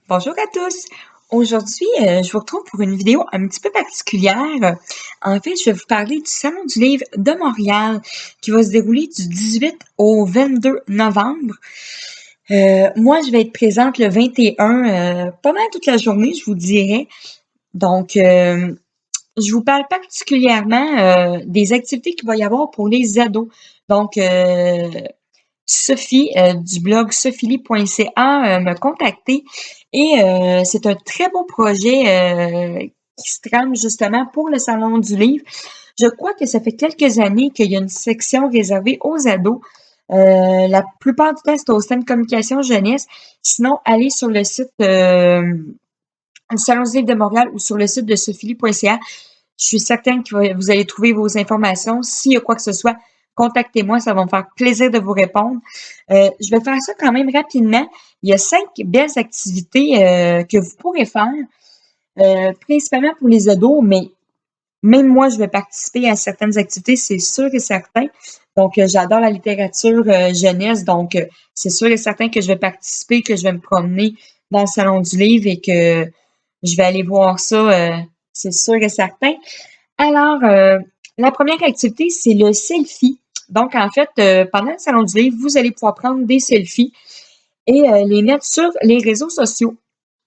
Bonjour à tous. Aujourd'hui, je vous retrouve pour une vidéo un petit peu particulière. En fait, je vais vous parler du Salon du livre de Montréal qui va se dérouler du 18 au 22 novembre. Moi, je vais être présente le 21, pas mal toute la journée, je vous dirais. Donc, je vous parle particulièrement des activités qu'il va y avoir pour les ados. Donc, Sophie du blog sophielie.ca m'a contacté et c'est un très beau projet qui se trame justement pour le Salon du livre. Je crois que ça fait quelques années qu'il y a une section réservée aux ados. La plupart du temps, c'est au stand communication jeunesse. Sinon, allez sur le site du Salon du livre de Montréal ou sur le site de sophielie.ca. Je suis certaine que vous allez trouver vos informations. S'il y a quoi que ce soit, contactez-moi, ça va me faire plaisir de vous répondre. Je vais faire ça quand même rapidement. Il y a 5 belles activités que vous pourrez faire, principalement pour les ados, mais même moi, je vais participer à certaines activités, c'est sûr et certain. Donc, j'adore la littérature jeunesse, donc c'est sûr et certain que je vais participer, que je vais me promener dans le Salon du livre et que je vais aller voir ça, c'est sûr et certain. Alors, la première activité, c'est le selfie. Donc, en fait, pendant le Salon du livre, vous allez pouvoir prendre des selfies et les mettre sur les réseaux sociaux.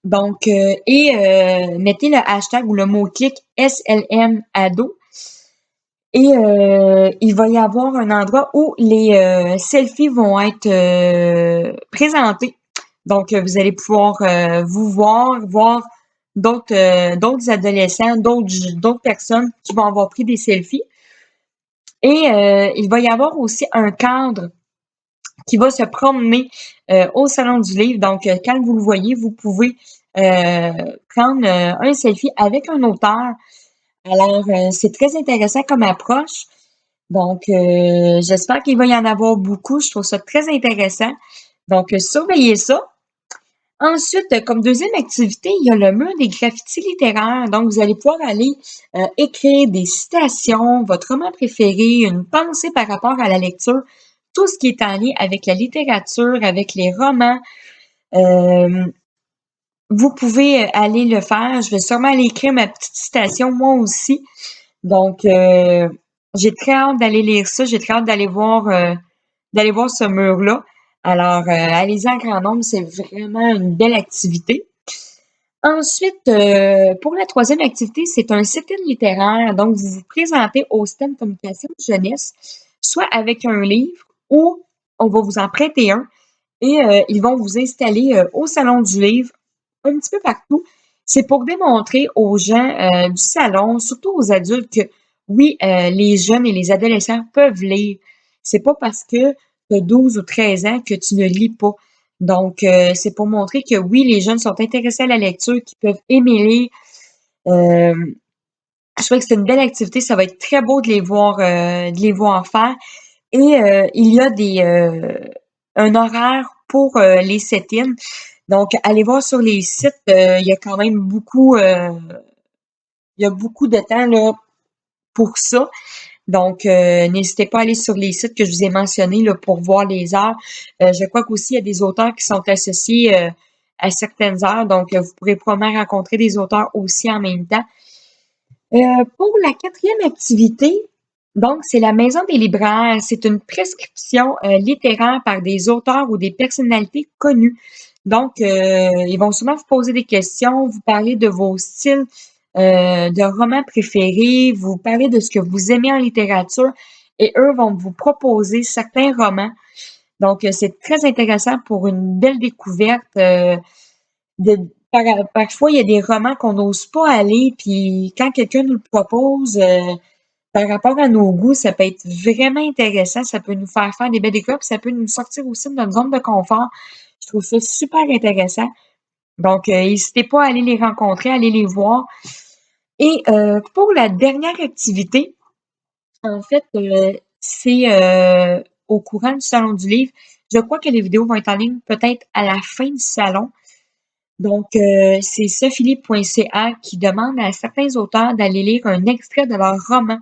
Donc, mettez le hashtag ou le mot-clic SLM ado. Et il va y avoir un endroit où les selfies vont être présentés. Donc, vous allez pouvoir vous voir d'autres adolescents, d'autres personnes qui vont avoir pris des selfies. Et il va y avoir aussi un cadre qui va se promener au Salon du livre. Donc, quand vous le voyez, vous pouvez prendre un selfie avec un auteur. Alors, c'est très intéressant comme approche. Donc, j'espère qu'il va y en avoir beaucoup. Je trouve ça très intéressant. Donc, surveillez ça. Ensuite, comme deuxième activité, il y a le mur des graffitis littéraires. Donc, vous allez pouvoir aller écrire des citations, votre roman préféré, une pensée par rapport à la lecture, tout ce qui est en lien avec la littérature, avec les romans. Euh, Vous pouvez aller le faire. Je vais sûrement aller écrire ma petite citation, moi aussi. Donc, j'ai très hâte d'aller lire ça. J'ai très hâte d'aller voir ce mur-là. Alors, allez-y en grand nombre. C'est vraiment une belle activité. Ensuite, pour la troisième activité, c'est un sit-in littéraire. Donc, vous vous présentez au stand communication jeunesse, soit avec un livre ou on va vous en prêter un et ils vont vous installer au salon du livre un petit peu partout. C'est pour démontrer aux gens du salon, surtout aux adultes, que oui, les jeunes et les adolescents peuvent lire. C'est pas parce que tu as 12 ou 13 ans que tu ne lis pas. Donc, c'est pour montrer que oui, les jeunes sont intéressés à la lecture, qu'ils peuvent aimer lire. Euh, je trouve que c'est une belle activité. Ça va être très beau de les voir faire. Et il y a un horaire pour les set-ins. Donc, allez voir sur les sites, il y a quand même il y a beaucoup de temps là, pour ça. Donc, n'hésitez pas à aller sur les sites que je vous ai mentionnés là, pour voir les heures. Je crois qu'aussi, il y a des auteurs qui sont associés à certaines heures. Donc, vous pourrez probablement rencontrer des auteurs aussi en même temps. Pour la quatrième activité, donc, c'est la Maison des libraires. C'est une prescription littéraire par des auteurs ou des personnalités connues. Donc, ils vont souvent vous poser des questions, vous parler de vos styles de romans préférés, vous parler de ce que vous aimez en littérature et eux vont vous proposer certains romans. Donc, c'est très intéressant pour une belle découverte. De, parfois, il y a des romans qu'on n'ose pas aller, puis quand quelqu'un nous le propose, par rapport à nos goûts, ça peut être vraiment intéressant. Ça peut nous faire des belles découvertes, puis ça peut nous sortir aussi de notre zone de confort. Je trouve ça super intéressant. Donc, n'hésitez pas à aller les rencontrer, à aller les voir. Et pour la dernière activité, en fait, c'est au courant du Salon du livre. Je crois que les vidéos vont être en ligne peut-être à la fin du salon. Donc, c'est sophilippe.ca qui demande à certains auteurs d'aller lire un extrait de leur roman.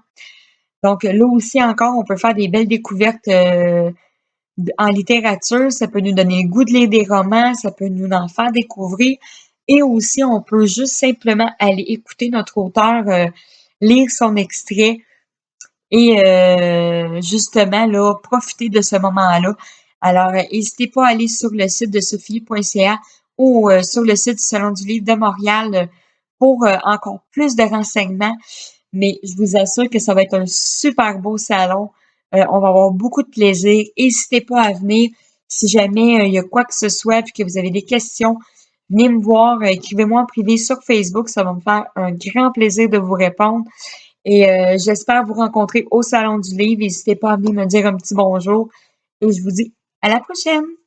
Donc, là aussi encore, on peut faire des belles découvertes en littérature. Ça peut nous donner le goût de lire des romans, ça peut nous en faire découvrir. et aussi on peut juste simplement aller écouter notre auteur lire son extrait et justement là, profiter de ce moment-là. Alors, n'hésitez pas à aller sur le site de sophie.ca ou sur le site du Salon du Livre de Montréal pour encore plus de renseignements. Mais je vous assure que ça va être un super beau salon. On va avoir beaucoup de plaisir. N'hésitez pas à venir. Si jamais il y a quoi que ce soit puis que vous avez des questions, venez me voir, écrivez-moi en privé sur Facebook. Ça va me faire un grand plaisir de vous répondre. Et j'espère vous rencontrer au Salon du Livre. N'hésitez pas à venir me dire un petit bonjour. Et je vous dis à la prochaine!